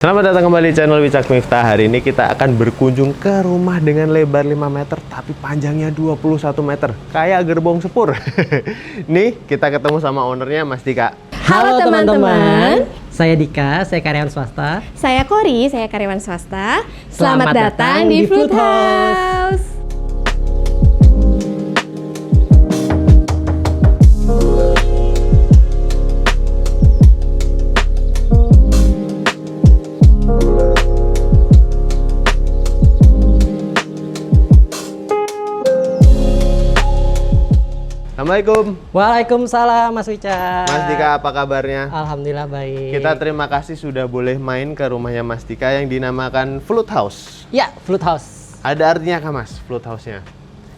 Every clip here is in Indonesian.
Selamat datang kembali di channel Wicak Miftah. Hari ini kita akan berkunjung ke rumah dengan lebar 5 meter tapi panjangnya 21 meter. Kayak gerbong sepur. Nih, kita ketemu sama ownernya, Mas Dika. Halo teman-teman. Saya Dika, saya karyawan swasta. Saya Kori, saya karyawan swasta. Selamat datang di Fruit House. Assalamualaikum. Waalaikumsalam Mas Wicak. Mas Dika, apa kabarnya? Alhamdulillah baik. Kita terima kasih sudah boleh main ke rumahnya Mas Dika yang dinamakan Fruit House. Ya, Fruit House. Ada artinya kah Mas, Fruit House-nya?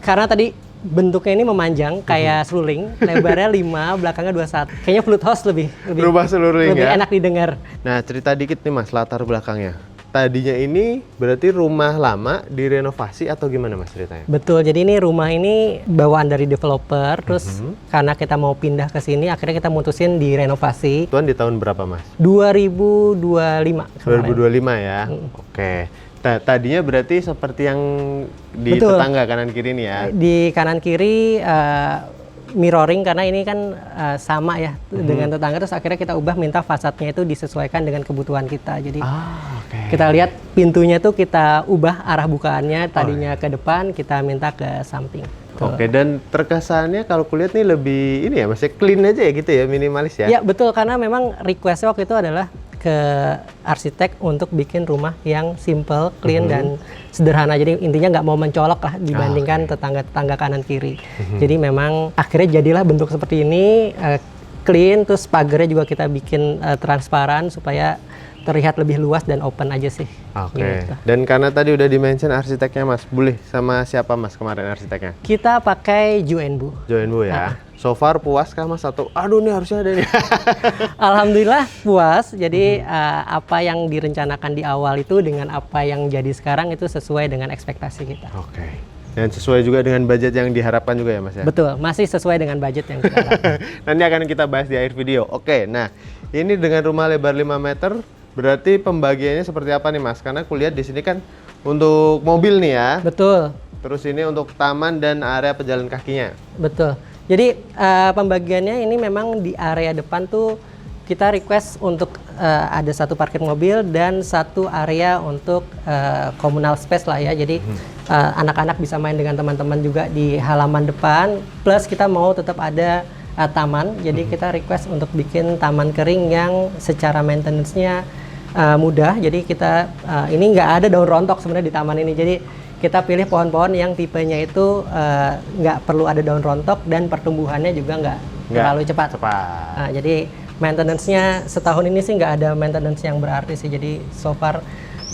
Karena tadi bentuknya ini memanjang kayak seruling, lebarnya 5, belakangnya 21. Kayaknya Fruit House lebih Berubah seluruhnya lebih ya? enak didengar. Nah, cerita dikit nih Mas, latar belakangnya. Tadinya ini berarti rumah lama direnovasi atau gimana Mas ceritanya? Betul, jadi ini rumah ini bawaan dari developer, terus karena kita mau pindah ke sini, akhirnya kita mutusin direnovasi. Tuan di tahun berapa Mas? 2025 kemarin. 2025 ya? Oke. Tadinya berarti seperti yang di Betul. tetangga kanan kiri ini ya? Di kanan kiri mirroring karena ini kan sama ya dengan tetangga, terus akhirnya kita ubah minta fasadnya itu disesuaikan dengan kebutuhan kita. Jadi kita lihat pintunya tuh kita ubah arah bukaannya, tadinya ke depan kita minta ke samping. Oke, dan terkesannya kalau kulihat nih lebih ini ya, masih clean aja ya gitu ya, minimalis ya? Ya betul, karena memang requestnya waktu itu adalah ke arsitek untuk bikin rumah yang simple, clean dan sederhana. Jadi intinya nggak mau mencolok lah dibandingkan tetangga-tetangga kanan kiri. Jadi memang akhirnya jadilah bentuk seperti ini, clean, terus pagarnya juga kita bikin transparan supaya terlihat lebih luas dan open aja sih. Oke. Gitu. Dan karena tadi udah di-mention arsiteknya Mas, boleh sama siapa Mas kemarin arsiteknya? Kita pakai Ju & Bu. Join Bu ya. So far puas kah Mas atau aduh nih harusnya ada nih? Alhamdulillah puas. Jadi apa yang direncanakan di awal itu dengan apa yang jadi sekarang itu sesuai dengan ekspektasi kita. Oke. Dan sesuai juga dengan budget yang diharapkan juga ya Mas ya? Betul, masih sesuai dengan budget yang kita harapkan. Nanti akan kita bahas di akhir video. Oke, nah ini dengan rumah lebar 5 meter, berarti pembagiannya seperti apa nih Mas? Karena kulihat di sini kan untuk mobil nih ya. Betul, Terus ini untuk taman dan area pejalan kakinya. betul. Jadi pembagiannya ini memang di area depan tuh kita request untuk ada satu parkir mobil dan satu area untuk communal space lah ya. Jadi anak-anak bisa main dengan teman-teman juga di halaman depan. Plus kita mau tetap ada taman. Jadi kita request untuk bikin taman kering yang secara maintenance-nya mudah. Jadi kita ini nggak ada daun rontok sebenarnya di taman ini. Jadi kita pilih pohon-pohon yang tipenya itu nggak perlu ada daun rontok dan pertumbuhannya juga nggak terlalu cepat. Nah, jadi maintenance-nya setahun ini sih nggak ada maintenance yang berarti sih. Jadi so far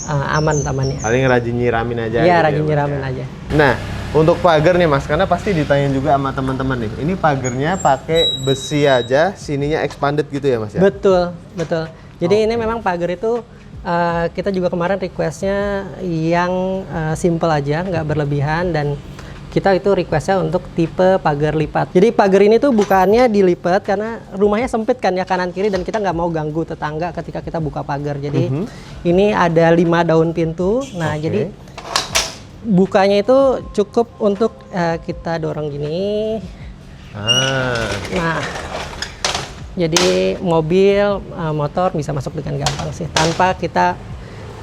aman tamannya. Paling rajin nyiramin aja. Iya, gitu rajin ya, Mas, nyiramin ya. aja. Nah, untuk pagar nih Mas, karena pasti ditanya juga sama teman-teman nih. Ini pagarnya pakai besi aja, sininya expanded gitu ya Mas ya? Betul, betul. Jadi ini memang pagar itu kita juga kemarin requestnya yang simple aja, nggak berlebihan, dan kita itu requestnya untuk tipe pagar lipat. Jadi pagar ini tuh bukannya dilipat karena rumahnya sempit kan ya kanan kiri, dan kita nggak mau ganggu tetangga ketika kita buka pagar. Jadi ini ada 5 daun pintu. Nah jadi bukanya itu cukup untuk kita dorong gini. Nah, jadi mobil, motor bisa masuk dengan gampang sih, tanpa kita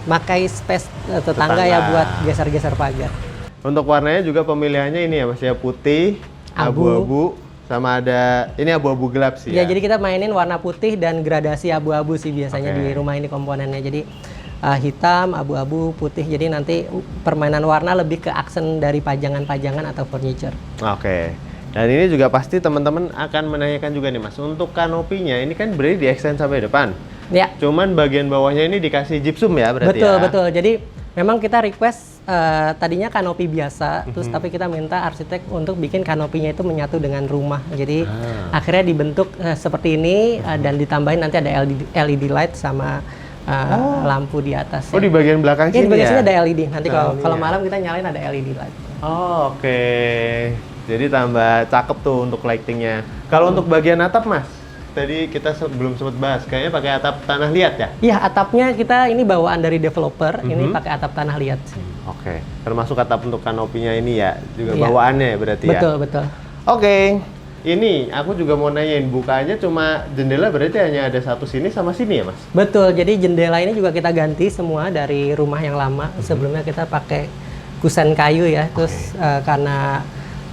pakai space tetangga ya buat geser-geser pagar. Untuk warnanya juga pemilihannya ini ya Mas ya, putih, abu-abu, sama ada ini abu-abu gelap sih Ya, ya. jadi kita mainin warna putih dan gradasi abu-abu sih biasanya di rumah ini komponennya. Jadi hitam, abu-abu, putih. Jadi nanti permainan warna lebih ke aksen dari pajangan-pajangan atau furniture. Oke. Dan ini juga pasti teman-teman akan menanyakan juga nih Mas, untuk kanopinya ini kan berarti di-extend sampai depan. Ya. Cuman bagian bawahnya ini dikasih gypsum ya berarti Betul, ya? betul. Jadi memang kita request tadinya kanopi biasa, terus tapi kita minta arsitek untuk bikin kanopinya itu menyatu dengan rumah. Jadi akhirnya dibentuk seperti ini dan ditambahin nanti ada LED light sama lampu di atas. Oh, di bagian belakang Ya, sini di bagian ya? sini ada LED. Nanti Oh, kalau iya. malam kita nyalain ada LED light. Oh, oke. Jadi tambah cakep tuh untuk lightingnya. Kalau untuk bagian atap Mas, tadi kita belum sempat bahas, kayaknya pakai atap tanah liat ya? Iya, atapnya kita ini bawaan dari developer, ini pakai atap tanah liat. Oke, termasuk atap untuk kanopinya ini ya, juga Iya. bawaannya ya berarti ya? Betul, betul. Oke, ini aku juga mau nanyain, bukanya cuma jendela berarti hanya ada satu sini sama sini ya Mas? Betul, jadi jendela ini juga kita ganti semua dari rumah yang lama. Sebelumnya kita pakai kusen kayu ya, terus karena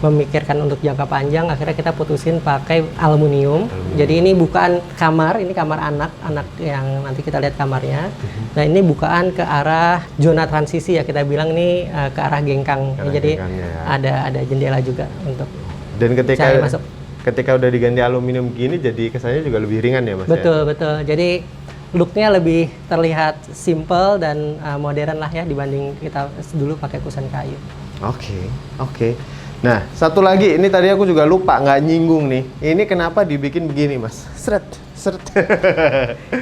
memikirkan untuk jangka panjang, akhirnya kita putusin pakai aluminium. Jadi ini bukaan kamar, ini kamar anak yang nanti kita lihat kamarnya. Nah ini bukaan ke arah zona transisi ya, kita bilang ini ke arah gengkang. Jadi ada jendela juga untuk Dan cahaya masuk. ketika udah diganti aluminium gini, jadi kesannya juga lebih ringan ya Mas? Betul, betul. Jadi looknya lebih terlihat simple dan modern lah ya dibanding kita dulu pakai kusen kayu. Oke. Nah, satu lagi, ini tadi aku juga lupa, nggak nyinggung nih. Ini kenapa dibikin begini, Mas? Seret.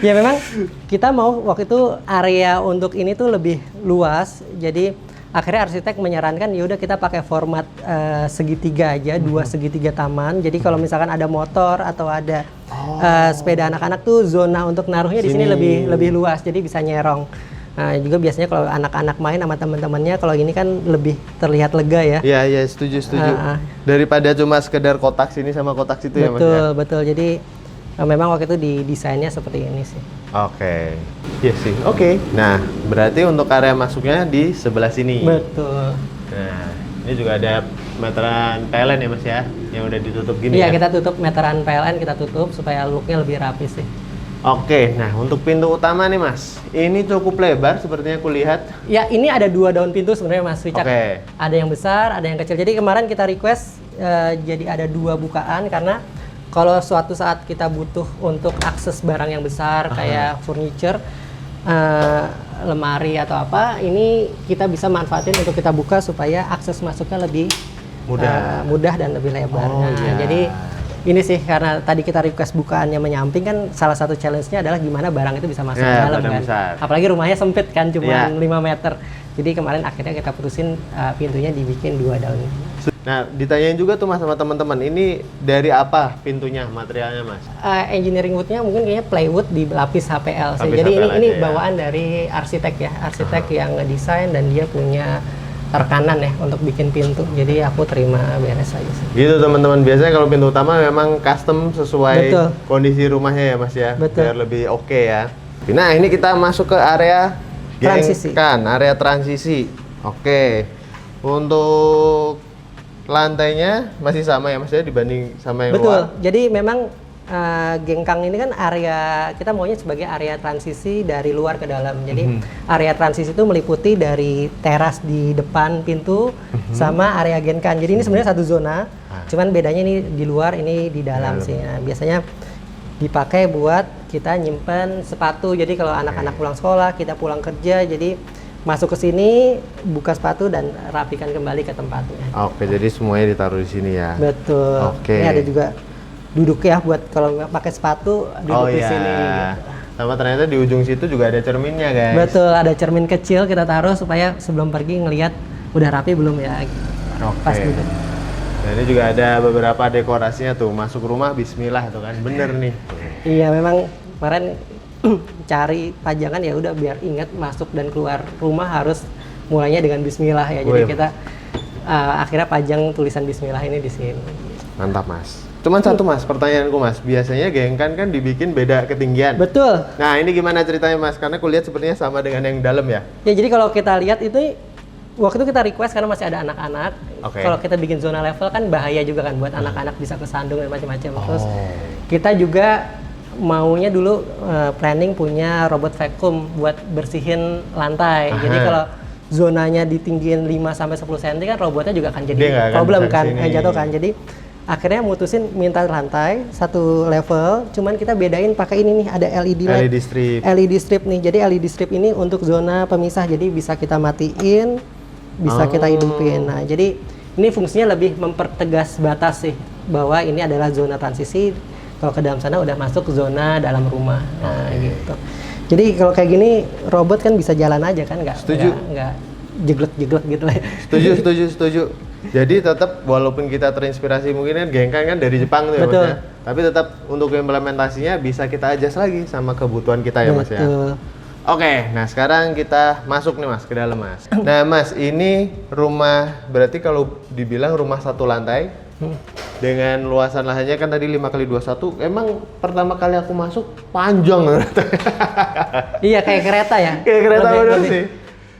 Ya memang kita mau waktu itu area untuk ini tuh lebih luas. Jadi akhirnya arsitek menyarankan ya udah kita pakai format segitiga aja, dua segitiga taman. Jadi kalau misalkan ada motor atau ada sepeda anak-anak tuh zona untuk naruhnya di sini lebih luas. Jadi bisa nyerong. Nah, juga biasanya kalau anak-anak main sama teman-temannya, kalau ini kan lebih terlihat lega ya. Iya, setuju. Daripada cuma sekedar kotak sini sama kotak situ ya Mas ya? Betul. Jadi memang waktu itu didesainnya seperti ini sih. Oke. Iya sih. Oke. Nah, berarti untuk area masuknya di sebelah sini. Betul. Nah, ini juga ada meteran PLN ya Mas ya, yang udah ditutup gini Iya, ya? kita tutup meteran PLN, kita tutup supaya looknya lebih rapi sih. Oke, nah untuk pintu utama nih Mas, ini cukup lebar sepertinya aku lihat. Ya, ini ada 2 daun pintu sebenarnya Mas Wicak. Oke. Ada yang besar, ada yang kecil. Jadi kemarin kita request jadi ada 2 bukaan karena kalau suatu saat kita butuh untuk akses barang yang besar kayak furniture, lemari atau apa, ini kita bisa manfaatin untuk kita buka supaya akses masuknya lebih mudah dan lebih lebar. Jadi ini sih karena tadi kita request bukaannya menyamping, kan salah satu challenge-nya adalah gimana barang itu bisa masuk ke dalam kan. Besar. Apalagi rumahnya sempit kan, cuma 5 meter. Jadi kemarin akhirnya kita putusin pintunya dibikin 2 daun. Nah, ditanyain juga tuh Mas sama teman-teman, ini dari apa pintunya, materialnya Mas? Engineering wood-nya mungkin kayaknya plywood di lapis HPL sih. Lapis Jadi HPL ini aja ya. bawaan dari arsitek ya. Arsitek yang ngedesain dan dia punya rekanan ya untuk bikin pintu. Jadi aku terima beres aja sih. Gitu teman-teman, biasanya kalau pintu utama memang custom sesuai kondisi rumahnya ya Mas ya. Betul. Biar lebih oke ya. Nah, ini kita masuk ke area Transisi. area transisi. Oke. Untuk lantainya masih sama ya Mas ya dibanding sama yang luar? Jadi memang gengkang ini kan area, kita maunya sebagai area transisi dari luar ke dalam. Jadi area transisi itu meliputi dari teras di depan pintu sama area gengkang. Jadi ini sebenarnya satu zona, cuman bedanya ini di luar, ini di dalam sih. Nah, biasanya dipakai buat kita nyimpen sepatu. Jadi kalau anak-anak pulang sekolah, kita pulang kerja, jadi masuk ke sini, buka sepatu dan rapikan kembali ke tempatnya. Oke, jadi semuanya ditaruh di sini ya. Betul. Oke. Ini ada juga duduk ya buat kalau nggak pakai sepatu duduk di sini. Gitu. Sama ternyata di ujung situ juga ada cerminnya guys. Betul, ada cermin kecil kita taruh supaya sebelum pergi ngelihat udah rapi belum ya. Gitu. Pas duduk. Nah, ini juga ada beberapa dekorasinya tuh, masuk rumah bismillah tuh kan, bener nih. Iya, memang kemarin cari pajangan ya udah biar ingat masuk dan keluar rumah harus mulainya dengan bismillah ya. Jadi kita akhirnya pajang tulisan bismillah ini di sini. Mantap Mas. Cuman satu Mas, pertanyaanku Mas, biasanya gengkan kan dibikin beda ketinggian. Betul. Nah, ini gimana ceritanya Mas? Karena aku lihat sepertinya sama dengan yang dalam ya. Ya, jadi kalau kita lihat itu waktu itu kita request karena masih ada anak-anak. Kalau kita bikin zona level kan bahaya juga kan buat anak-anak bisa kesandung dan macam-macam. Terus kita juga maunya dulu planning punya robot vacuum buat bersihin lantai. Jadi kalau zonanya ditinggiin 5 sampai 10 cm kan robotnya juga akan jadi problem kan, jatuh kan. Jadi akhirnya mutusin minta lantai satu level, cuman kita bedain pakai ini nih, ada LED light. LED strip nih. Jadi LED strip ini untuk zona pemisah, jadi bisa kita matiin, bisa kita hidupin. Nah, jadi ini fungsinya lebih mempertegas batas sih bahwa ini adalah zona transisi. Kalau ke dalam sana udah masuk zona dalam rumah. Nah, gitu. Jadi kalau kayak gini robot kan bisa jalan aja kan, nggak jeglek-jeglek gitu lah. Setuju. Jadi tetap walaupun kita terinspirasi mungkin kan Genkan kan dari Jepang tuh ya Mas Betul. ya. Tapi tetap untuk implementasinya bisa kita adjust lagi sama kebutuhan kita ya Mas ya. Betul. Oke, nah sekarang kita masuk nih Mas ke dalam Mas. Nah Mas, ini rumah berarti kalau dibilang rumah satu lantai dengan luasan lahannya kan tadi 5x21. Emang pertama kali aku masuk panjang banget. Iya kayak kereta ya. Kayak kereta bener lebih, sih.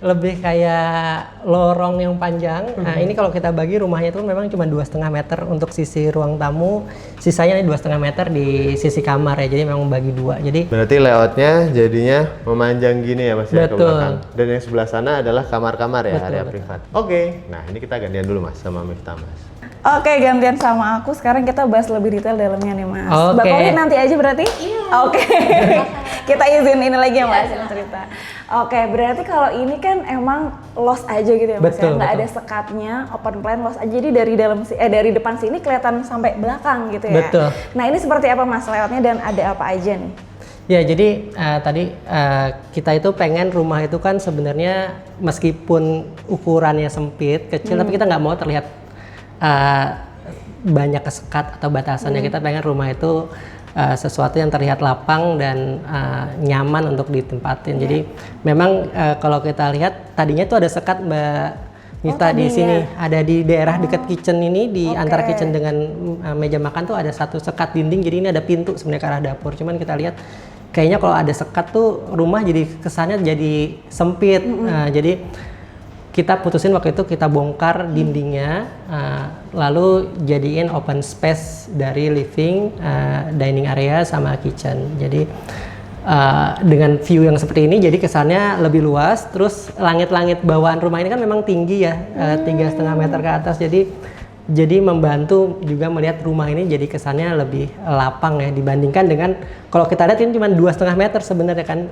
Lebih kayak lorong yang panjang. Nah ini kalau kita bagi rumahnya itu memang cuma 2,5 meter untuk sisi ruang tamu, sisanya 2,5 meter di sisi kamar ya. Jadi memang bagi dua. Jadi Berarti layoutnya jadinya memanjang gini ya Mas ya ke Betul. belakang. Dan yang sebelah sana adalah kamar-kamar ya, Betul, area betul. privat. Oke, nah ini kita gantian dulu Mas sama Miftah Mas. Oke, gantian sama aku. Sekarang kita bahas lebih detail dalamnya nih, Mas. Oke. Mbak Kowi nanti aja berarti? Iya. Oke. Kita izin ini lagi ya, Mas, yang cerita. Oke, berarti kalau ini kan emang los aja gitu ya, Mas Betul, ya? Nggak betul. ada sekatnya, open plan los aja. Jadi dari depan sini kelihatan sampai belakang gitu ya. Betul. Nah, ini seperti apa Mas layoutnya dan ada apa aja nih? ya jadi tadi kita itu pengen rumah itu kan sebenarnya meskipun ukurannya sempit, kecil, tapi kita nggak mau terlihat banyak kesekat atau batasannya. Kita pengen rumah itu sesuatu yang terlihat lapang dan nyaman untuk ditempatin. Jadi memang kalau kita lihat tadinya tuh ada sekat Mbak Mifta di sini, ada di daerah dekat kitchen ini, di antara kitchen dengan meja makan tuh ada satu sekat dinding. Jadi ini ada pintu sebenarnya ke arah dapur. Cuman kita lihat kayaknya kalau ada sekat tuh rumah jadi kesannya jadi sempit. Jadi kita putusin waktu itu kita bongkar dindingnya, lalu jadiin open space dari living, dining area sama kitchen. Jadi dengan view yang seperti ini, jadi kesannya lebih luas. Terus langit-langit bawaan rumah ini kan memang tinggi ya, 3,5 meter ke atas. Jadi membantu juga melihat rumah ini jadi kesannya lebih lapang ya dibandingkan dengan kalau kita lihat ini cuma 2,5 meter sebenarnya kan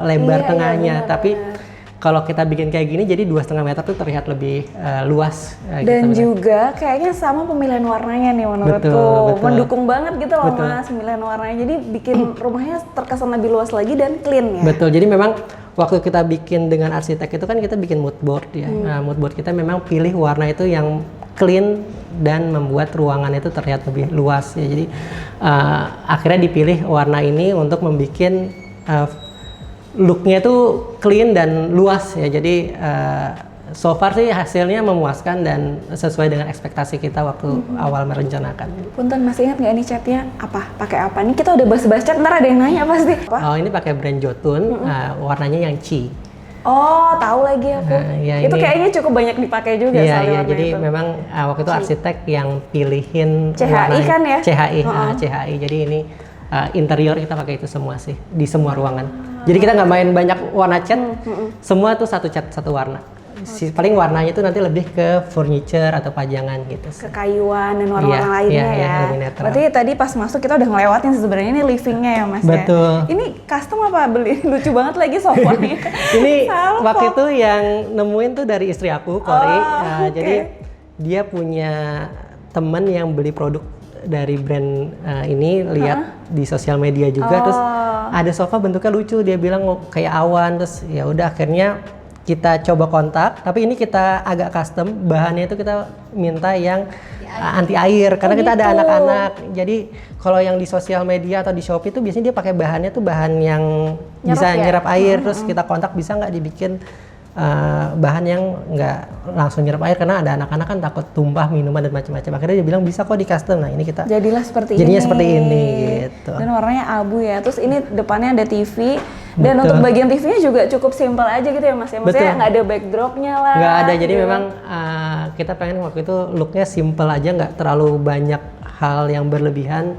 lebar tengahnya, tapi kalau kita bikin kayak gini jadi 2,5 meter tuh terlihat lebih luas. Dan gitu, juga kayaknya sama pemilihan warnanya nih menurutku. Betul. Mendukung banget gitu loh Betul. Mas, pemilihan warnanya. Jadi bikin rumahnya terkesan lebih luas lagi dan clean ya. Betul, jadi memang waktu kita bikin dengan arsitek itu kan kita bikin mood board ya. Nah, mood board kita memang pilih warna itu yang clean dan membuat ruangan itu terlihat lebih luas ya. Jadi akhirnya dipilih warna ini untuk membuat looknya tuh clean dan luas ya. Jadi so far sih hasilnya memuaskan dan sesuai dengan ekspektasi kita waktu awal merencanakan. Punten, masih ingat nggak ini catnya apa? Pakai apa? Ini kita udah bahas-bahas cat, ntar ada yang nanya pasti. Apa? Oh, ini pakai brand Jotun, warnanya yang Chi. Oh, tahu lagi aku. Ya, itu ini- kayaknya cukup banyak dipakai juga Iya, soalnya iya. warna Jadi itu. memang waktu itu arsitek yang pilihin CHI warna- kan ya? CHI, CHI. Jadi ini interior kita pakai itu semua sih di semua ruangan. Jadi kita nggak main banyak warna cat, semua tuh satu cat satu warna. Paling warnanya itu nanti lebih ke furniture atau pajangan gitu. Kekayuan dan warna-warna Iya, lainnya iya, ya. iya, lebih netral. Berarti tadi pas masuk kita udah ngelewatin sebenarnya ini livingnya ya Mas Betul. ya. Ini custom apa beli? Lucu banget lagi sofanya. Ini Salvo. waktu itu yang nemuin tuh dari istri aku, Kori. Oh, oke. Jadi dia punya temen yang beli produk dari brand ini, lihat di sosial media juga, terus ada sofa bentuknya lucu, dia bilang oh, kayak awan, terus ya udah akhirnya kita coba kontak, tapi ini kita agak custom, bahannya itu kita minta yang anti air karena kita ada gitu. anak-anak. Jadi kalau yang di sosial media atau di Shopee itu biasanya dia pakai bahannya tuh bahan yang bisa Nyerap ya? nyerap air, terus kita kontak bisa nggak dibikin bahan yang nggak langsung nyerap air karena ada anak-anak kan takut tumpah minuman dan macam-macam. Akhirnya dia bilang bisa kok di custom. Nah ini kita Jadilah seperti jadinya ini. seperti ini gitu. Dan warnanya abu ya. Terus ini depannya ada TV. Dan Betul. untuk bagian TV-nya juga cukup simpel aja gitu ya Mas ya. Maksudnya Betul. nggak ada backdropnya lah. Nggak ada, jadi gitu. memang kita pengen waktu itu looknya simple aja, nggak terlalu banyak hal yang berlebihan.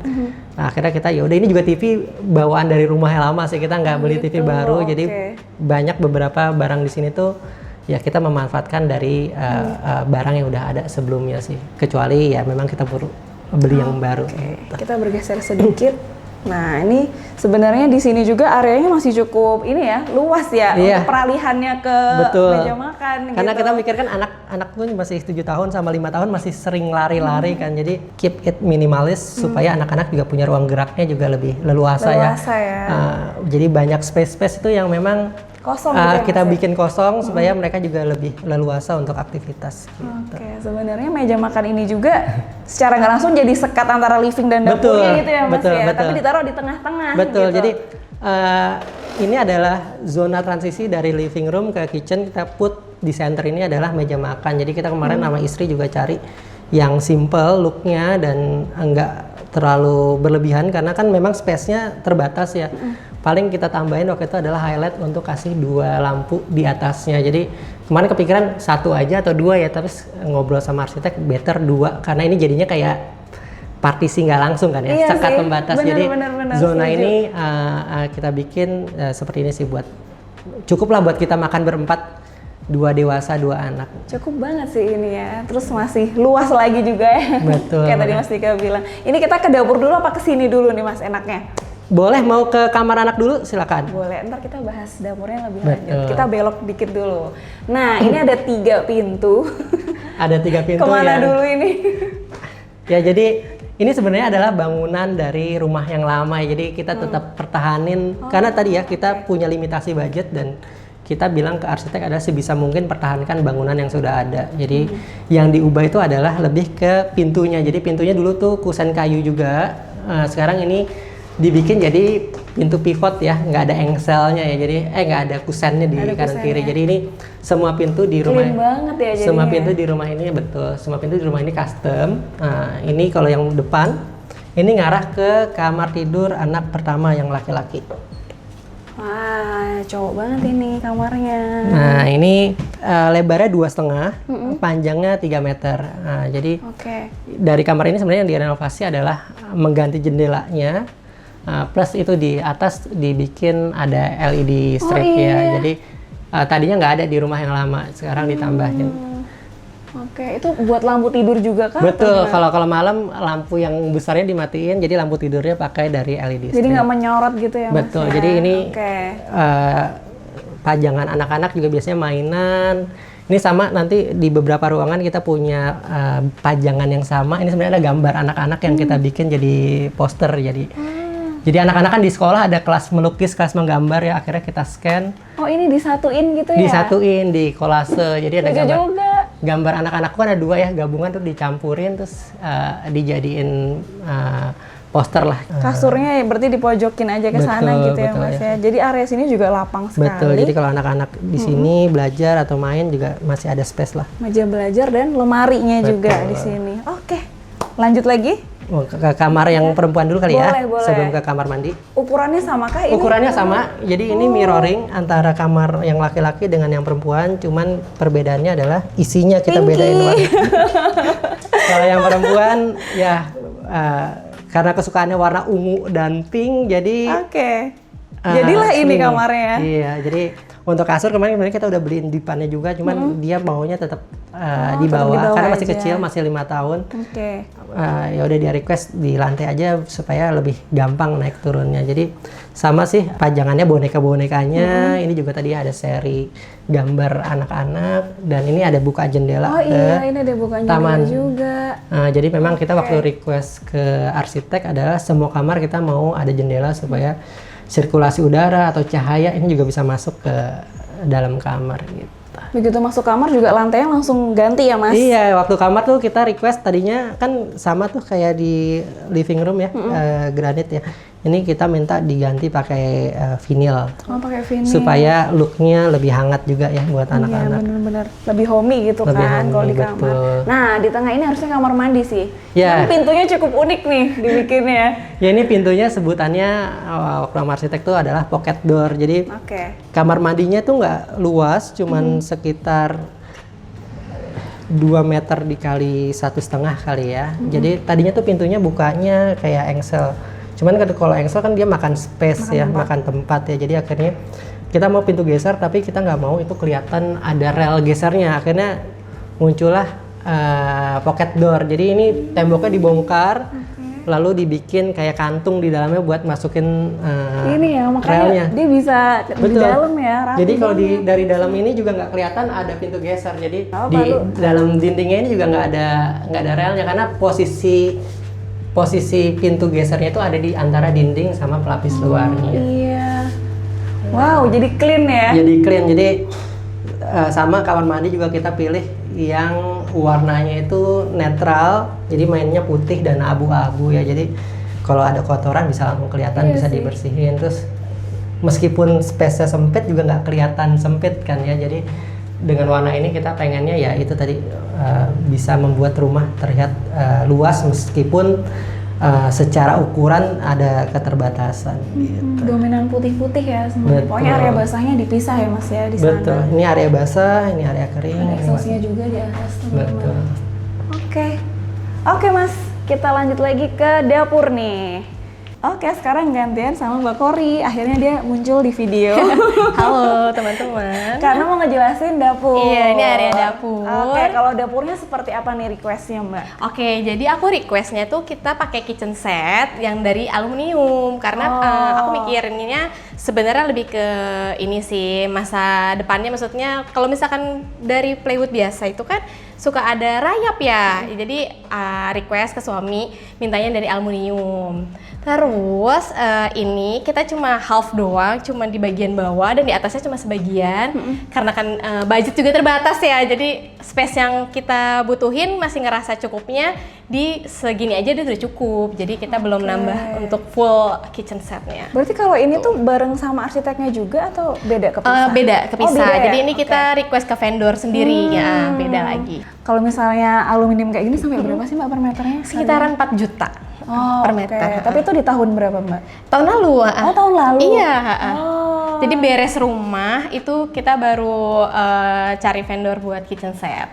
Nah, akhirnya kita ya udah ini juga TV bawaan dari rumah yang lama sih, kita nggak beli TV gitu, baru, jadi oke. banyak beberapa barang di sini tuh ya kita memanfaatkan dari barang yang udah ada sebelumnya sih, kecuali ya memang kita perlu beli yang baru. Oke, kita bergeser sedikit. Nah, ini sebenarnya di sini juga areanya masih cukup ini ya, luas ya Iya. untuk peralihannya ke Betul. meja makan Karena gitu. kita mikir kan anak tuh masih 7 tahun sama 5 tahun masih sering lari-lari kan. Jadi keep it minimalis supaya anak-anak juga punya ruang geraknya juga lebih leluasa, Leluasa ya. Jadi banyak space-space itu yang memang Kosong gitu ya, kita Mas, ya? bikin kosong supaya mereka juga lebih leluasa untuk aktivitas. Gitu. Oke, sebenarnya meja makan ini juga secara nggak langsung jadi sekat antara living dan dapurnya gitu ya Mas betul, ya. betul. Tapi ditaruh di tengah-tengah. Betul. Gitu. Jadi ini adalah zona transisi dari living room ke kitchen. Kita put di center ini adalah meja makan. Jadi kita kemarin sama istri juga cari yang simple looknya dan enggak terlalu berlebihan karena kan memang space-nya terbatas ya. Paling kita tambahin waktu itu adalah highlight untuk kasih 2 lampu di atasnya. Jadi kemarin kepikiran 1 aja atau 2 ya, terus ngobrol sama arsitek better 2 karena ini jadinya kayak partisi nggak langsung kan ya, Iya sekat sih, pembatas. bener, Jadi bener, zona setuju. ini kita bikin seperti ini sih buat cukup lah buat kita makan berempat, 2 dewasa 2 anak. Cukup banget sih ini ya. Terus masih luas lagi juga ya. Betul. Kayak tadi Mas Dika bilang. Ini kita ke dapur dulu apa ke sini dulu nih Mas enaknya? Boleh mau ke kamar anak dulu silakan. Boleh, ntar kita bahas dapurnya lebih Betul. lanjut. Kita belok dikit dulu. Nah, ini ada 3 pintu. Ada 3 pintu Kemana ya. dulu ini? Ya jadi ini sebenarnya adalah bangunan dari rumah yang lama ya. Jadi kita tetap pertahanin karena tadi ya kita punya limitasi budget dan kita bilang ke arsitek adalah sebisa mungkin pertahankan bangunan yang sudah ada. Jadi yang diubah itu adalah lebih ke pintunya. Jadi pintunya dulu tuh kusen kayu juga. Sekarang ini dibikin jadi pintu pivot ya, nggak ada engselnya ya. Jadi nggak ada kusennya di Ada kanan kiri. kusennya. Jadi ini semua pintu di rumah. Clean banget ya jadinya. Semua pintu di rumah ini betul. Semua pintu di rumah ini custom. Nah, ini kalau yang depan ini ngarah ke kamar tidur anak pertama yang laki-laki. Wah, cowok banget ini kamarnya. Nah, ini lebarnya 2,5, panjangnya 3 meter. Nah, jadi Oke. dari kamar ini sebenarnya yang direnovasi adalah mengganti jendelanya. Plus itu di atas dibikin ada LED strip Oh, ya. iya. Jadi tadinya nggak ada di rumah yang lama, sekarang ditambahin. Oke, itu buat lampu tidur juga kah? Betul, Atau gimana? kalau malam lampu yang besarnya dimatiin, jadi lampu tidurnya pakai dari LED Jadi strip. nggak menyorot gitu ya Mas? Betul, ya? jadi ini Oke. pajangan anak-anak juga biasanya mainan. Ini sama nanti di beberapa ruangan kita punya pajangan yang sama. Ini sebenarnya ada gambar anak-anak yang kita bikin jadi poster. Jadi anak-anak kan di sekolah ada kelas melukis, kelas menggambar ya. Akhirnya kita scan, Oh, ini disatuin gitu ya? disatuin di kolase. Jadi ada Lucu gambar. juga. Gambar anak-anak kan ada 2 ya, gabungan tuh dicampurin terus dijadiin poster lah. Kasurnya ya berarti dipojokin aja ke sana Betul, gitu ya betul, Mas ya. ya. Jadi area sini juga lapang sekali. Betul, jadi kalau anak-anak di sini belajar atau main juga masih ada space lah. Meja belajar dan lemarinya juga di sini. Oke. Lanjut lagi. Oh, ke kamar yang perempuan dulu kali ya, Boleh. sebelum ke kamar mandi. Ukurannya sama kah ini? Ukurannya sama, jadi ini mirroring antara kamar yang laki-laki dengan yang perempuan, cuman perbedaannya adalah isinya kita Pinky. bedain warna. Kalau yang perempuan ya karena kesukaannya warna ungu dan pink, jadi Oke. Jadilah ini slim. kamarnya ya. Iya, jadi untuk kasur kemarin kita udah beliin dipannya juga, cuman dia maunya tetap di tetap di bawah bawah karena masih aja. kecil, masih 5 tahun. Oke. Ya udah dia request di lantai aja supaya lebih gampang naik turunnya. Jadi sama sih pajangannya boneka-bonekanya. Ini juga tadi ada seri gambar anak-anak dan ini ada buka jendela Oh iya, ini ada bukan taman juga. Jadi memang kita waktu request ke arsitek adalah semua kamar kita mau ada jendela supaya sirkulasi udara atau cahaya ini juga bisa masuk ke dalam kamar gitu. Begitu masuk kamar juga lantainya langsung ganti ya Mas? Iya, waktu kamar tuh kita request tadinya kan sama tuh kayak di living room ya, granit ya. Ini kita minta diganti pakai vinil Oh, pakai vinil. supaya looknya lebih hangat juga ya buat Iya, anak-anak. bener-bener lebih homey gitu Lebih kan kalau di homey, kamar. betul. Nah, di tengah ini harusnya kamar mandi sih. Ya. Cuman pintunya cukup unik nih dibikinnya. Ya ini pintunya sebutannya waktu sama arsitek tuh adalah pocket door. Jadi Oke. kamar mandinya tuh nggak luas, cuman sekitar 2 meter dikali 1,5 kali ya. Jadi tadinya tuh pintunya bukanya kayak engsel. Cuman kalau engsel kan dia makan space makan tempat ya. Jadi akhirnya kita mau pintu geser tapi kita nggak mau itu kelihatan ada rel gesernya. Akhirnya muncullah pocket door. Jadi ini temboknya dibongkar, lalu dibikin kayak kantung di dalamnya buat masukin Ini ya makanya relnya. dia bisa di Betul. dalam ya. Rapi Jadi kalau banget. dari dalam ini juga nggak kelihatan ada pintu geser. Jadi Oh, di baru. dalam dindingnya ini juga nggak ada relnya karena posisi pintu gesernya itu ada di antara dinding sama pelapis luarnya. Iya. Wow, jadi clean ya? Jadi clean, jadi sama kamar mandi juga kita pilih yang warnanya itu netral, jadi mainnya putih dan abu-abu ya. Jadi kalau ada kotoran bisa langsung kelihatan, Iya bisa sih. dibersihin. Terus meskipun space-nya sempit juga nggak kelihatan sempit kan ya. Jadi dengan warna ini kita pengennya ya itu tadi bisa membuat rumah terlihat luas meskipun secara ukuran ada keterbatasan gitu. Dominan putih-putih ya semuanya. Betul. Pokoknya area basahnya dipisah ya Mas ya di sana. Betul. Ini area basah, ini area kering. Ada ini exhaustnya juga di atas teman-teman. Betul. Oke. Oke Mas, kita lanjut lagi ke dapur nih. Oke, sekarang gantian sama Mbak Kori. Akhirnya dia muncul di video. Halo teman-teman. Karena mau ngejelasin dapur. Iya, ini area dapur. Oke, kalau dapurnya seperti apa nih requestnya Mbak? Oke, jadi aku requestnya tuh kita pakai kitchen set yang dari aluminium karena aku mikirinnya sebenarnya lebih ke ini sih masa depannya, maksudnya kalau misalkan dari plywood biasa itu kan suka ada rayap ya, jadi request ke suami mintanya dari aluminium. Terus ini kita cuma half doang, cuma di bagian bawah dan di atasnya cuma sebagian karena kan budget juga terbatas ya, jadi space yang kita butuhin masih ngerasa cukupnya di segini aja udah cukup, jadi kita belum nambah untuk full kitchen setnya. Berarti kalau ini tuh bareng sama arsiteknya juga atau beda kepisah? Beda kepisah, Oh, beda ya? jadi ini kita request ke vendor sendiri ya, beda lagi. Kalau misalnya aluminium kayak gini sampai berapa sih Mbak per meternya? Sekitaran 4 juta Oh, per oke. meter. Tapi itu di tahun berapa Mbak? Tahun lalu. Oh, tahun lalu? Iya. Oh. Jadi beres rumah itu kita baru cari vendor buat kitchen set.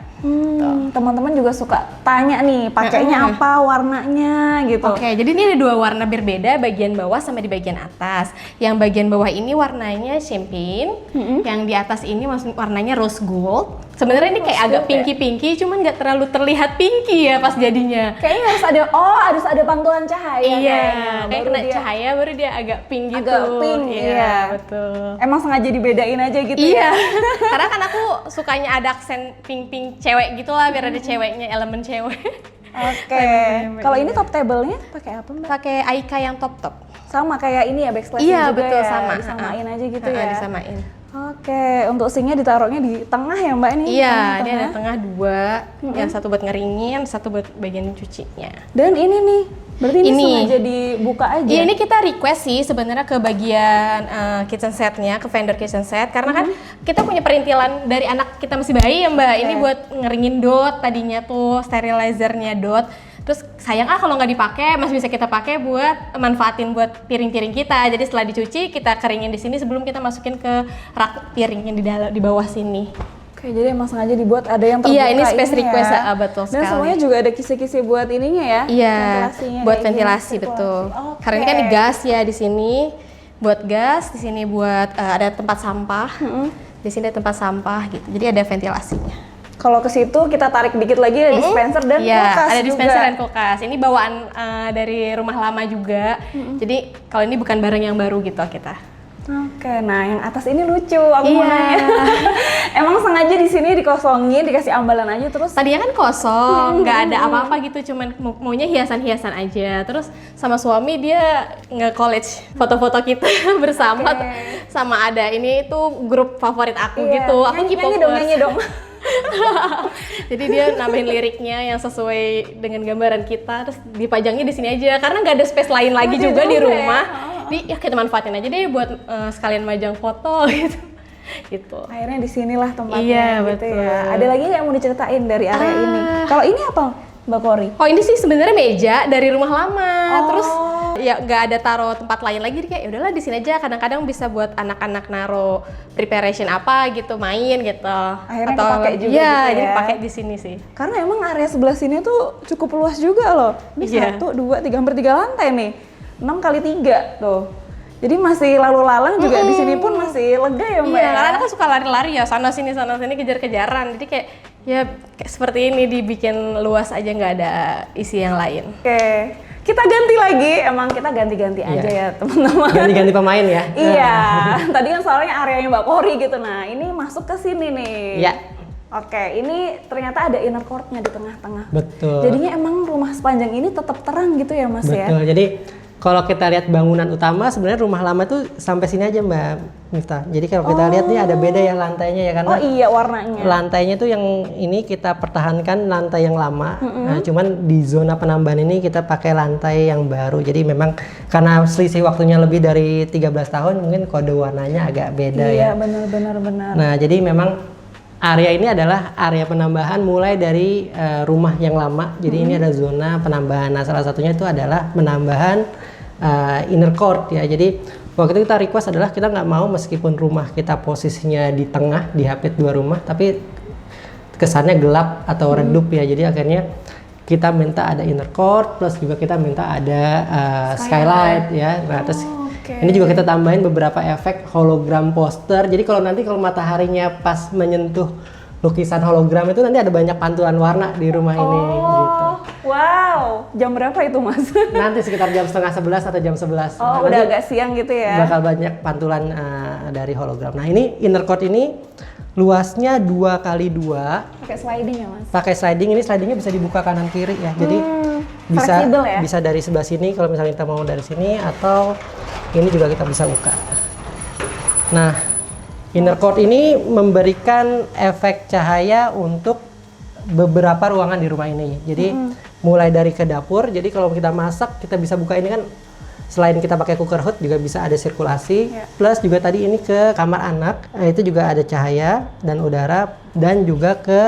Teman-teman juga suka tanya nih, pakainya apa, warnanya gitu. Oke, jadi ini ada dua warna berbeda, bagian bawah sama di bagian atas. Yang bagian bawah ini warnanya champagne, yang di atas ini warnanya rose gold. Sebenarnya ini kayak agak pinky-pinky, cuman nggak terlalu terlihat pinky ya pas jadinya. Kayaknya harus ada pantulan cahaya. Iya, kayaknya. kayak Baru kena dia- cahaya baru dia agak pink gitu. Agak pink, iya. Betul. Emang sengaja dibedain aja gitu Iya, ya? karena kan aku sukanya ada aksen pink-pink cewek gitu lah, biar ada ceweknya, elemen cewek. Oke. Kalau ini top table-nya pakai apa Mbak? Pakai Aika yang top-top. Sama kayak ini ya backsplash Iya, juga betul, ya? sama. Disamain aja gitu Ha-ha, ya? disamain. Oke, untuk sinknya ditaruhnya di tengah ya Mbak ini? Iya, dia ada Tengah-tengah. tengah dua, yang satu buat ngeringin, satu buat bagian cucinya. Dan ini nih, berarti ini Ini. sengaja dibuka aja? Iya, ini kita request sih sebenarnya ke bagian kitchen setnya, ke vendor kitchen set, karena kan kita punya perintilan dari anak kita masih bayi ya Mbak. Ini buat ngeringin dot tadinya tuh, sterilizernya dot. Terus sayang kalau nggak dipakai, masih bisa kita pakai buat manfaatin buat piring-piring kita. Jadi setelah dicuci kita keringin di sini sebelum kita masukin ke rak piring yang di bawah sini. Oke, jadi emang sengaja dibuat ada yang terbuka. Iya, ini space ini request, ya. betul Dan sekali. semuanya juga ada kisi-kisi buat ininya ya? Iya, ventilasinya buat kayak ventilasi gini, betul. sirkulasi. Karena ini kan di gas ya di sini buat gas, di sini buat ada tempat sampah, di sini ada tempat sampah gitu. Jadi ada ventilasinya. Kalau ke situ kita tarik dikit lagi ada dispenser dan Iya, kulkas ada dispenser juga. dan kulkas. Ini bawaan dari rumah lama juga. Jadi kalau ini bukan barang yang baru gitu kita. Oke, nah yang atas ini lucu, aku mau Iya. nanya. Emang sengaja di sini dikosongin, dikasih ambalan aja terus. Tadinya kan kosong, nggak ada apa-apa gitu, cuman maunya hiasan-hiasan aja. Terus sama suami dia nge-college foto-foto kita bersama, sama ada ini tuh grup favorit aku Iya. gitu. Aku Nyanyi K-popers. dong, nyanyi dong. Jadi dia nambahin liriknya yang sesuai dengan gambaran kita, terus dipajangnya di sini aja karena nggak ada space lain lagi Lucu juga di juga rumah. ya. Jadi ya kita manfaatin aja deh buat sekalian majang foto gitu. Gitu. Akhirnya di sinilah tempatnya Iya, gitu betul. ya. Ada lagi nggak yang mau diceritain dari area ini? Kalau ini apa, Mbak Kori? Oh ini sih sebenarnya meja dari rumah lama, Oh. terus ya nggak ada taruh tempat lain lagi, jadi kayak ya udahlah di sini aja. Kadang-kadang bisa buat anak-anak naro preparation apa gitu, main gitu. Akhirnya kepakai juga iya, gitu jadi ya. pakai di sini sih. Karena emang area sebelah sini tuh cukup luas juga loh. Ini Iya. 1, 2, 3, hampir 3 lantai nih. 6 kali 3 tuh. Jadi masih lalu lalang juga di sini pun masih lega ya Mbak. Iya, ya? karena kan suka lari-lari ya, sana sini kejar-kejaran. Jadi kayak ya kayak seperti ini dibikin luas aja, nggak ada isi yang lain. Oke, kita ganti lagi. Emang kita ganti-ganti aja ya teman-teman. Ganti-ganti pemain ya. Iya, tadi kan soalnya areanya Mbak Kori gitu. Nah, ini masuk ke sini nih. Iya. Oke, ini ternyata ada inner court-nya di tengah-tengah. Betul. Jadinya emang rumah sepanjang ini tetap terang gitu ya Mas ya? Betul. Jadi Kalau kita lihat bangunan utama, sebenarnya rumah lama tuh sampai sini aja Mbak Miftah. Jadi kalau kita lihat nih ada beda ya lantainya ya, karena Oh iya, warnanya. lantainya tuh yang ini kita pertahankan lantai yang lama. Nah, cuman di zona penambahan ini kita pakai lantai yang baru. Jadi memang karena selisih waktunya lebih dari 13 tahun, mungkin kode warnanya agak beda Iya, ya. benar. Nah, jadi memang area ini adalah area penambahan mulai dari rumah yang lama. Jadi ini ada zona penambahan. Nah, salah satunya itu adalah penambahan inner court ya. Jadi waktu itu kita request adalah kita nggak mau meskipun rumah kita posisinya di tengah, di hapit dua rumah, tapi kesannya gelap atau redup ya. Jadi akhirnya kita minta ada inner court, plus juga kita minta ada skylight ya. Nah, terus ini juga kita tambahin beberapa efek hologram poster. Jadi kalau nanti kalau mataharinya pas menyentuh lukisan hologram itu nanti ada banyak pantulan warna di rumah ini gitu. Wow, jam berapa itu Mas? Nanti sekitar jam 10:30 atau jam 11. Oh, udah agak siang gitu ya. Bakal banyak pantulan dari hologram. Nah, ini inner court ini luasnya 2x2. Pakai sliding ya Mas? Pakai sliding, ini slidingnya bisa dibuka kanan kiri ya. Jadi fleksibel ya? bisa dari sebelah sini kalau misalnya kita mau dari sini, atau ini juga kita bisa buka. Nah, inner court ini memberikan efek cahaya untuk beberapa ruangan di rumah ini. Jadi mulai dari ke dapur. Jadi kalau kita masak kita bisa buka ini kan, selain kita pakai cooker hood juga bisa ada sirkulasi. Plus juga tadi ini ke kamar anak. Nah, itu juga ada cahaya dan udara, dan juga ke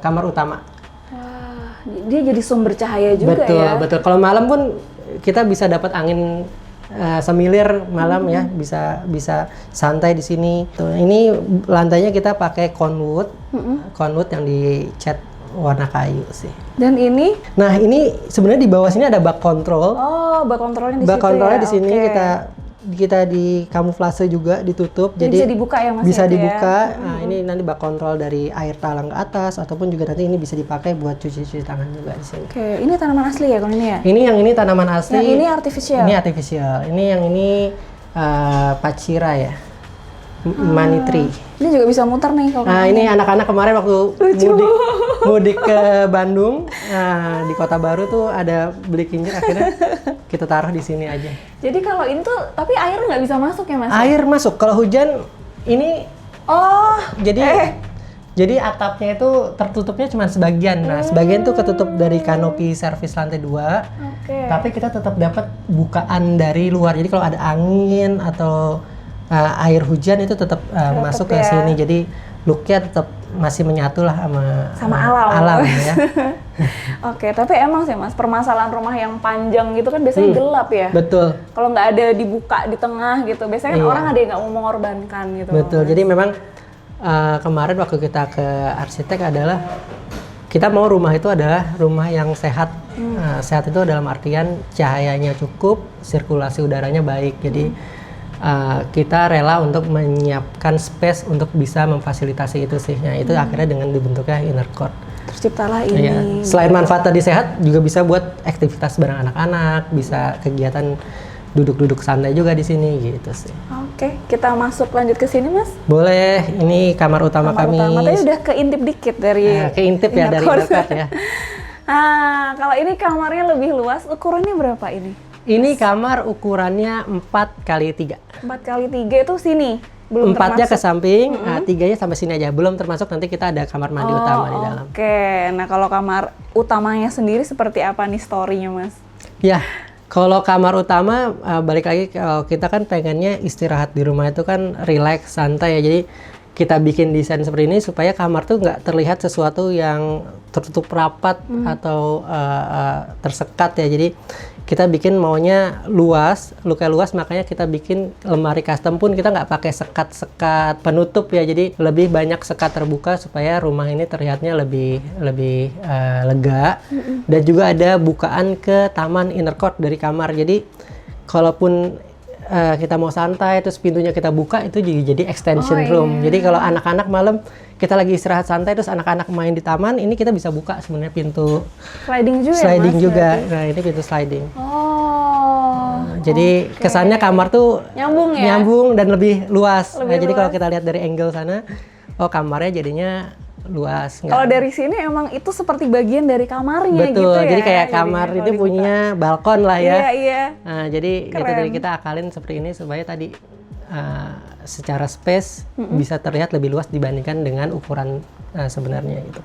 kamar utama. Wah, dia jadi sumber cahaya juga betul, ya. Betul. Kalau malam pun kita bisa dapat angin semilir malam ya, bisa santai di sini. Tuh, ini lantainya kita pakai conwood, conwood yang dicat warna kayu sih. Dan ini? Nah, ini sebenarnya di bawah sini ada bak kontrol. Oh, bak kontrolnya di situ. Bak kontrolnya ya? di sini Oke. kita di kamuflase juga, ditutup. Jadi bisa dibuka ya Mas? Bisa itu dibuka. Ya? Nah, ini nanti bak kontrol dari air talang ke atas, ataupun juga nanti ini bisa dipakai buat cuci tangan juga di sini. Oke, ini tanaman asli ya kalau ini ya? Ini yang ini tanaman asli. Yang ini artificial? Ini artificial. Ini yang ini pacira ya. Money tree. Ini juga bisa muter nih kalau Nah, ini anak-anak kemarin waktu mudik ke Bandung, nah, di Kota Baru tuh ada beli kincir, akhirnya kita taruh di sini aja. Jadi kalau ini tuh, tapi air nggak bisa masuk ya Mas? Air masuk, kalau hujan ini Oh, jadi atapnya itu tertutupnya cuma sebagian. Nah, sebagian tuh ketutup dari kanopi servis lantai 2. oke. Tapi kita tetap dapat bukaan dari luar. Jadi kalau ada angin atau air hujan itu tetap masuk ke ya. sini. Jadi looknya tetap masih menyatu lah sama alam. ya. Oke, tapi emang sih Mas, permasalahan rumah yang panjang gitu kan biasanya gelap ya. Betul. Kalau nggak ada dibuka di tengah gitu, biasanya kan orang ada yang nggak mau mengorbankan gitu. Betul. Jadi memang kemarin waktu kita ke arsitek adalah kita mau rumah itu adalah rumah yang sehat. Sehat itu dalam artian cahayanya cukup, sirkulasi udaranya baik. Jadi kita rela untuk menyiapkan space untuk bisa memfasilitasi itu sih. Nah, itu akhirnya dengan dibentuknya inner court. Terciptalah ini. Iya. Selain manfaat tadi sehat, juga bisa buat aktivitas bareng anak-anak, bisa kegiatan duduk-duduk santai juga di sini gitu sih. Oke, kita masuk lanjut ke sini Mas. Boleh, ini kamar utama kami. Utama tadi udah keintip dikit dari keintip ya dari inner dekat ya. Nah, kalau ini kamarnya lebih luas, ukurannya berapa ini? Ini kamar ukurannya 4x3. 4x3 itu sini, belum 4-nya ke termasuk. samping, 3-nya sampai sini aja. Belum termasuk nanti kita ada kamar mandi utama di dalam. Oke, nah kalau kamar utamanya sendiri seperti apa nih story-nya Mas? Ya, kalau kamar utama balik lagi, kalau kita kan pengennya istirahat di rumah itu kan relax, santai ya. Jadi kita bikin desain seperti ini supaya kamar tuh nggak terlihat sesuatu yang tertutup rapat atau tersekat ya. Jadi kita bikin maunya luas, luka luas, makanya kita bikin lemari custom pun kita nggak pakai sekat-sekat penutup ya. Jadi lebih banyak sekat terbuka supaya rumah ini terlihatnya lebih lega. Dan juga ada bukaan ke taman inner court dari kamar. Jadi kalaupun kita mau santai terus pintunya kita buka, itu jadi extension room. Jadi kalau anak-anak malam kita lagi istirahat santai terus anak-anak main di taman, ini kita bisa buka sebenarnya pintu Sliding juga sliding ya, Mas, juga. berarti? Nah, ini pintu sliding. Jadi Kesannya kamar tuh nyambung ya? nyambung dan lebih luas. Lebih Nah, jadi kalau luas. kita lihat dari angle sana, oh kamarnya jadinya luas. Kalau dari sini emang itu seperti bagian dari kamarnya Betul, gitu ya. jadi kayak kamar jadinya itu kalau punya balkon lah ya. Iya, iya. Nah, jadi itu Keren. dari kita akalin seperti ini supaya tadi secara space bisa terlihat lebih luas dibandingkan dengan ukuran sebenarnya gitu.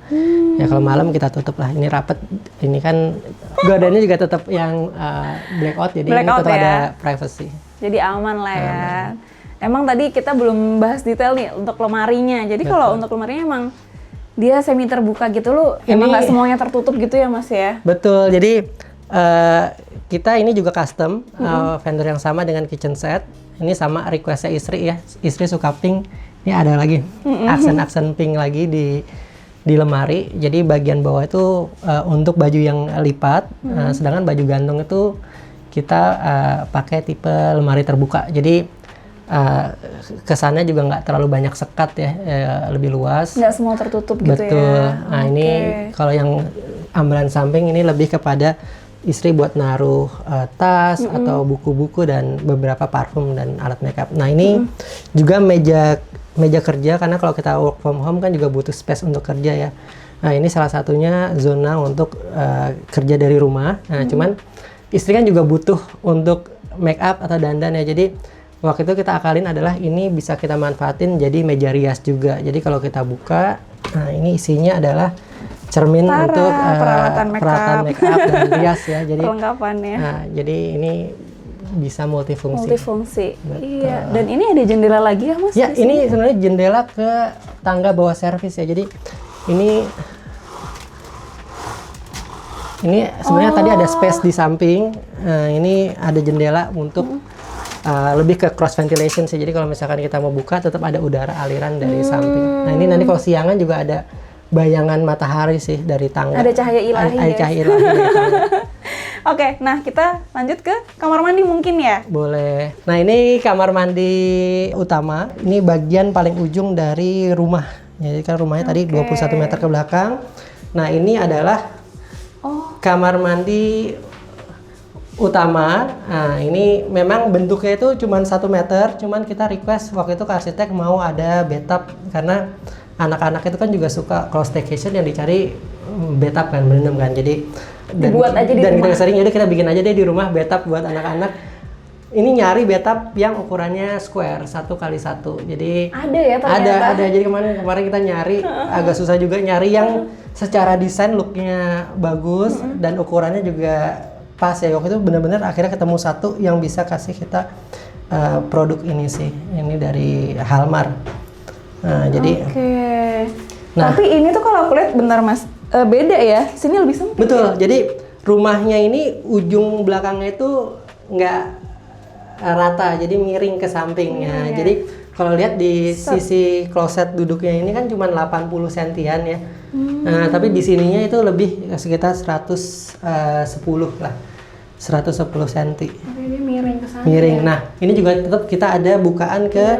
Ya kalau malam kita tutup lah, ini rapet, ini kan gordennya juga tetap yang blackout, jadi ini Blackout tetap ya. ada privacy. Jadi aman lah ya. Emang tadi kita belum bahas detail nih untuk lemarinya. Jadi kalau untuk lemarinya emang dia semi terbuka gitu loh. Emang nggak semuanya tertutup gitu ya Mas ya? Betul. Jadi kita ini juga custom vendor yang sama dengan kitchen set. Ini sama requestnya istri ya. Istri suka pink. Ini ada lagi aksen-aksen pink lagi di lemari. Jadi bagian bawah itu untuk baju yang lipat. Sedangkan baju gantung itu kita pakai tipe lemari terbuka. Jadi kesannya juga nggak terlalu banyak sekat ya, lebih luas. Nggak semua tertutup gitu ya? Betul. Nah ini Oke. kalau yang ambelan samping ini lebih kepada istri buat naruh tas atau buku-buku dan beberapa parfum dan alat makeup. Nah ini juga meja kerja, karena kalau kita work from home kan juga butuh space untuk kerja ya. Nah ini salah satunya zona untuk kerja dari rumah. Nah cuman istri kan juga butuh untuk make up atau dandan ya. Jadi waktu itu kita akalin adalah ini bisa kita manfaatin jadi meja rias juga. Jadi kalau kita buka, nah ini isinya adalah cermin untuk peralatan make up dan rias ya. Jadi perlengkapannya. nah, jadi ini bisa multifungsi. Multifungsi. Iya. Dan ini ada jendela lagi ya Mas? Ya, ini sebenarnya jendela ke tangga bawah servis ya. Jadi ini sebenarnya tadi ada space di samping. Ini ada jendela untuk lebih ke cross ventilation sih. Jadi kalau misalkan kita mau buka tetap ada udara aliran dari samping. Nah, ini nanti kalau siangan juga ada bayangan matahari sih dari tangga. Ada cahaya ilahi, Ada guys. cahaya ilahi dari tangga. Oke, nah kita lanjut ke kamar mandi mungkin ya? Boleh. Nah, ini kamar mandi utama. Ini bagian paling ujung dari rumah. Jadi kan rumahnya tadi 21 meter ke belakang. Nah, ini adalah kamar mandi utama. Nah, ini memang bentuknya itu cuma 1 meter, cuman kita request waktu itu ke arsitek mau ada bathtub karena anak-anak itu kan juga suka kalau staycation yang dicari bathtub kan, berendam kan. Jadi Dibuat aja di dan rumah. kita sering jadi kita bikin aja deh di rumah bathtub buat anak-anak. Ini nyari bathtub yang ukurannya square 1x1. Jadi Ada ya ternyata? ada. Jadi kemarin kita nyari agak susah juga nyari yang secara desain looknya bagus dan ukurannya juga pas ya. Waktu itu benar-benar akhirnya ketemu satu yang bisa kasih kita produk ini sih. Ini dari Halmar. Nah, jadi Oke. Nah. Tapi ini tuh kalau aku lihat bentar Mas, beda ya. Sini lebih sempit. betul. Jadi rumahnya ini ujung belakangnya itu nggak rata, jadi miring ke sampingnya. Jadi kalau lihat di sisi kloset duduknya ini kan cuma 80 sentian ya. Nah, tapi di sininya itu lebih sekitar 110 lah. 110 cm. Oke, dia miring ke sana. Miring. Nah, ini juga tetap kita ada bukaan ke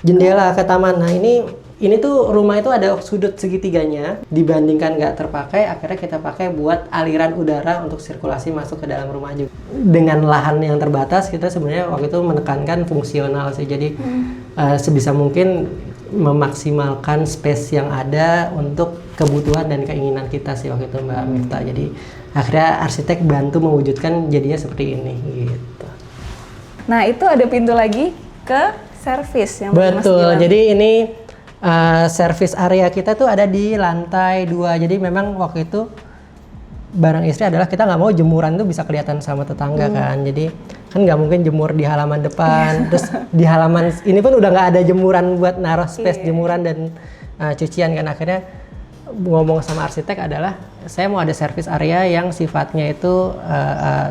jendela ke taman. Nah, ini tuh rumah itu ada sudut segitiganya, dibandingkan nggak terpakai, akhirnya kita pakai buat aliran udara untuk sirkulasi masuk ke dalam rumah juga. Dengan lahan yang terbatas, kita sebenarnya waktu itu menekankan fungsional sih. Jadi sebisa mungkin memaksimalkan space yang ada untuk kebutuhan dan keinginan kita sih waktu itu Mbak Mifta. Jadi akhirnya arsitek bantu mewujudkan jadinya seperti ini gitu. Nah, itu ada pintu lagi ke servis yang Mas Betul. bilang. Jadi ini service area kita tuh ada di lantai 2. Jadi memang waktu itu barang istri adalah kita nggak mau jemuran tuh bisa kelihatan sama tetangga kan. Jadi kan nggak mungkin jemur di halaman depan. Terus di halaman ini pun udah nggak ada jemuran buat naruh space jemuran dan cucian kan. Akhirnya ngomong sama arsitek adalah saya mau ada service area yang sifatnya itu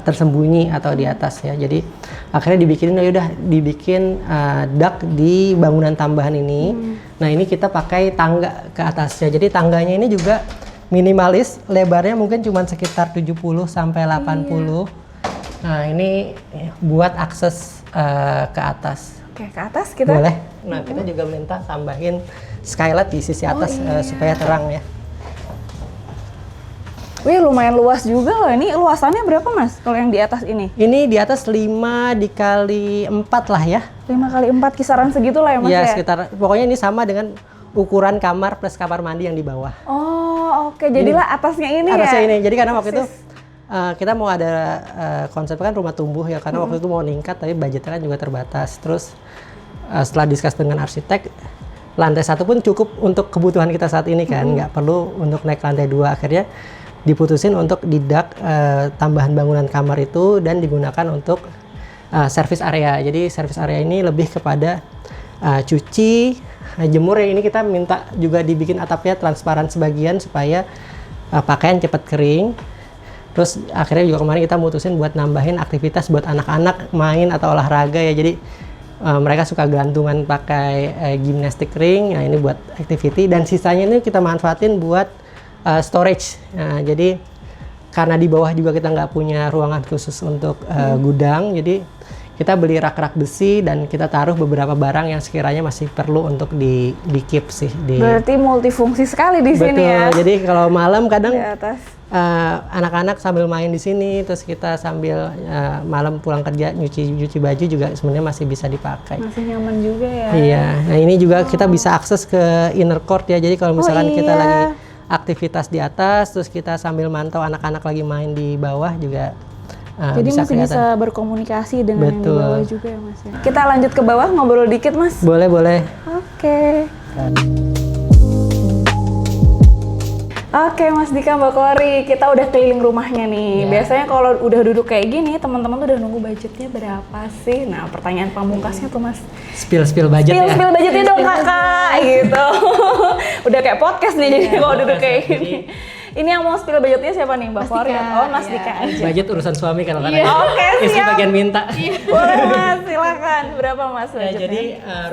tersembunyi atau di atas ya. Jadi akhirnya dibikin dak di bangunan tambahan ini. Nah, ini kita pakai tangga ke atasnya. Jadi tangganya ini juga minimalis, lebarnya mungkin cuma sekitar 70 sampai 80. Nah, ini buat akses ke atas. Oke, ke atas kita. Boleh. Nah, kita juga minta tambahin skylight di sisi atas supaya terang ya. Wih, lumayan luas juga loh. Ini luasannya berapa Mas kalau yang di atas ini? Ini di atas 5 dikali 4 lah ya. 5x4 kisaran segitu lah ya Mas ya? Ya, sekitar pokoknya ini sama dengan ukuran kamar plus kamar mandi yang di bawah. Oh, oke. Jadilah atasnya ini Atasnya ya. ini. Jadi karena waktu itu kita mau ada konsep kan rumah tumbuh ya, karena waktu itu mau ningkat tapi budgetnya kan juga terbatas. Terus setelah diskus dengan arsitek, lantai 1 pun cukup untuk kebutuhan kita saat ini kan, nggak perlu untuk naik lantai 2. Akhirnya diputusin untuk didak tambahan bangunan kamar itu dan digunakan untuk service area. Jadi service area ini lebih kepada cuci, jemur. Yang ini kita minta juga dibikin atapnya transparan sebagian supaya pakaian cepat kering. Terus akhirnya juga kemarin kita mutusin buat nambahin aktivitas buat anak-anak main atau olahraga ya. Jadi mereka suka gantungan pakai gymnastic ring, nah ini buat activity, dan sisanya ini kita manfaatin buat storage. Nah, jadi karena di bawah juga kita nggak punya ruangan khusus untuk gudang, jadi kita beli rak-rak besi dan kita taruh beberapa barang yang sekiranya masih perlu untuk di keep sih. Berarti multifungsi sekali di sini ya. Betul. Jadi kalau malam kadang Di atas. anak-anak sambil main di sini, terus kita sambil malam pulang kerja nyuci baju juga sebenarnya masih bisa dipakai. Masih nyaman juga ya. Iya. Nah ini juga kita bisa akses ke inner court ya. Jadi kalau misalkan kita iya. lagi aktivitas di atas, terus kita sambil mantau anak-anak lagi main di bawah juga Jadi bisa masih kelihatan. bisa berkomunikasi dengan yang di Betul. bawah juga ya Mas ya. Kita lanjut ke bawah ngobrol dikit Mas. Boleh. Oke. Oke Mas Dika, Mbak Kori, kita udah keliling rumahnya nih. Ya. Biasanya kalau udah duduk kayak gini, teman-teman tuh udah nunggu budgetnya berapa sih? Nah, pertanyaan pamungkasnya tuh Mas. Spill budget ya. Spill budgetnya dong kakak, gitu. Udah kayak podcast nih jadi kalau duduk kayak gini. Ini yang mau spill budgetnya siapa nih, Mbak Kori? Oh, Mas Dika aja. Budget urusan suami kadang-kadang. Oke, Istri siap. bagian minta. Boleh Mas, silakan. Berapa Mas Ya, budgetnya? jadi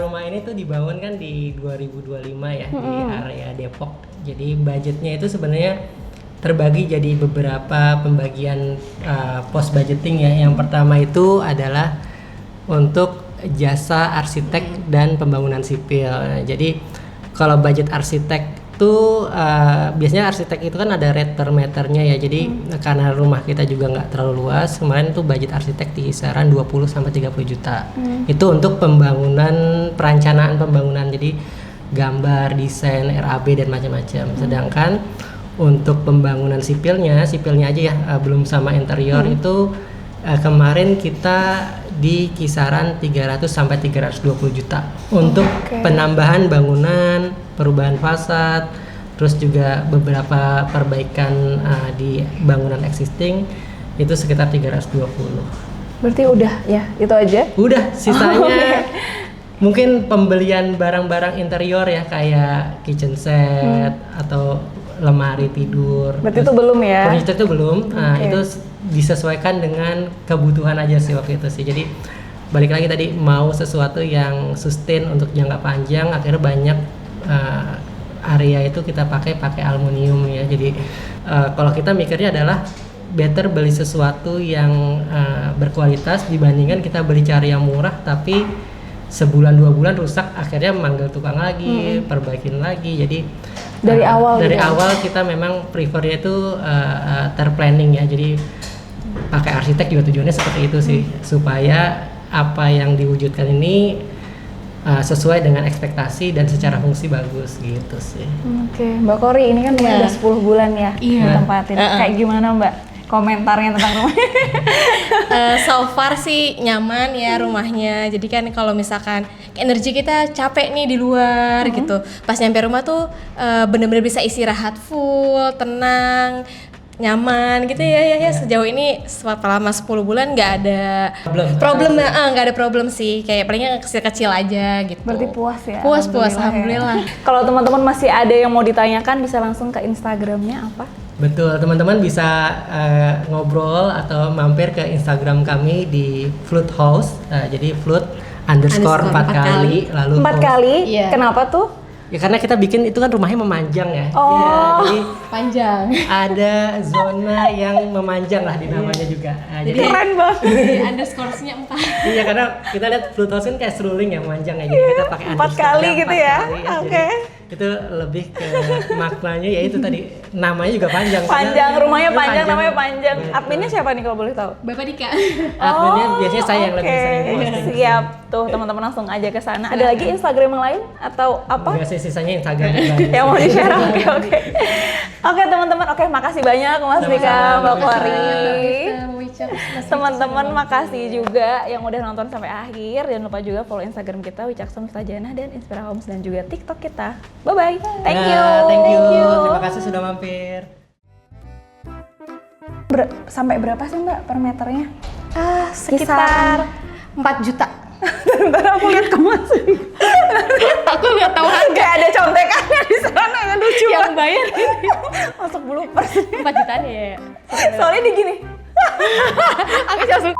rumah ini tuh dibangun kan di 2025 ya, di area Depok. Jadi budgetnya itu sebenarnya terbagi jadi beberapa pembagian pos budgeting ya. Yang pertama itu adalah untuk jasa arsitek dan pembangunan sipil. Nah, jadi kalau budget arsitek itu biasanya arsitek itu kan ada rate per meternya ya. Jadi karena rumah kita juga nggak terlalu luas, kemarin tuh budget arsitek di kisaran 20 sampai 30 juta. Itu untuk perencanaan pembangunan. Jadi gambar, desain, RAB dan macam-macam. Sedangkan untuk pembangunan sipilnya aja ya, belum sama interior itu kemarin kita di kisaran 300 sampai 320 juta untuk penambahan bangunan, perubahan fasad, terus juga beberapa perbaikan di bangunan existing itu sekitar 320. Berarti udah ya, itu aja? Udah, sisanya mungkin pembelian barang-barang interior ya, kayak kitchen set atau lemari tidur. Berarti itu belum ya? Furniture itu belum. Nah, itu disesuaikan dengan kebutuhan aja sih waktu itu sih. Jadi balik lagi tadi, mau sesuatu yang sustain untuk jangka panjang, akhirnya banyak area itu kita pakai aluminium ya. Jadi kalau kita mikirnya adalah better beli sesuatu yang berkualitas dibandingkan kita cari yang murah tapi sebulan 2 bulan rusak, akhirnya manggil tukang lagi, perbaikin lagi. Jadi dari awal kita memang prefernya itu terplanning ya. Jadi pakai arsitek juga tujuannya seperti itu sih, supaya apa yang diwujudkan ini sesuai dengan ekspektasi dan secara fungsi bagus gitu sih. Oke, Mbak Kori, ini kan udah 10 bulan ya ditempatin. Kayak gimana Mbak komentarnya tentang rumahnya? So far sih nyaman ya rumahnya. Jadi kan kalau misalkan energi kita capek nih di luar gitu, pas nyampe rumah tuh bener-bener bisa istirahat full, tenang, nyaman gitu ya. Sejauh ini selama 10 bulan nggak ada nggak ada problem sih, kayak palingnya kecil-kecil aja gitu. Berarti puas ya? Puas, alhamdulillah. Kalau teman-teman masih ada yang mau ditanyakan, bisa langsung ke Instagramnya apa? Betul, teman-teman bisa ngobrol atau mampir ke Instagram kami di Flood House. Jadi Flood _ 4 kali, lalu 4 kali? Iya. Kenapa tuh? Ya karena kita bikin itu kan rumahnya memanjang ya. Oh. Ya, jadi Panjang. ada zona yang memanjang lah di namanya juga. Nah, jadi Keren banget. Underscore-nya 4. iya, karena kita lihat Flood House kan kayak seruling ya, memanjang ya. Jadi kita pakai 4 kali gitu ya? Jadi Oke. itu lebih ke maknanya ya itu tadi namanya juga panjang. Panjang, Karena rumahnya itu panjang, namanya panjang. Betul. Adminnya siapa nih kalau boleh tahu? Bapak Dika. Adminnya biasanya saya yang lebih oke. sering posting. Siap, tuh teman-teman langsung aja ke sana. Ada lagi Instagram yang lain atau apa? Enggak sih, sisanya Instagram. Yang mau di-share? Oke. Oke teman-teman, oke makasih banyak Mas Dika, Mbak Kori. Teman-teman makasih juga yang udah nonton sampai akhir. Jangan lupa juga follow Instagram kita Wicakson Mustajana dan Inspira Homes dan juga TikTok kita. Bye bye. Thank you. Thank you. Terima kasih sudah mampir. Sampai berapa sih Mbak per meternya? Sekitar 4 juta. Bentar aku lihat ke Mas. Aku nggak tahu harga. Kayak ada contekannya di sana yang lucu Yang banget. bayar Masuk bloopers. 4 jutaan ya. Soalnya di gini. Aku langsung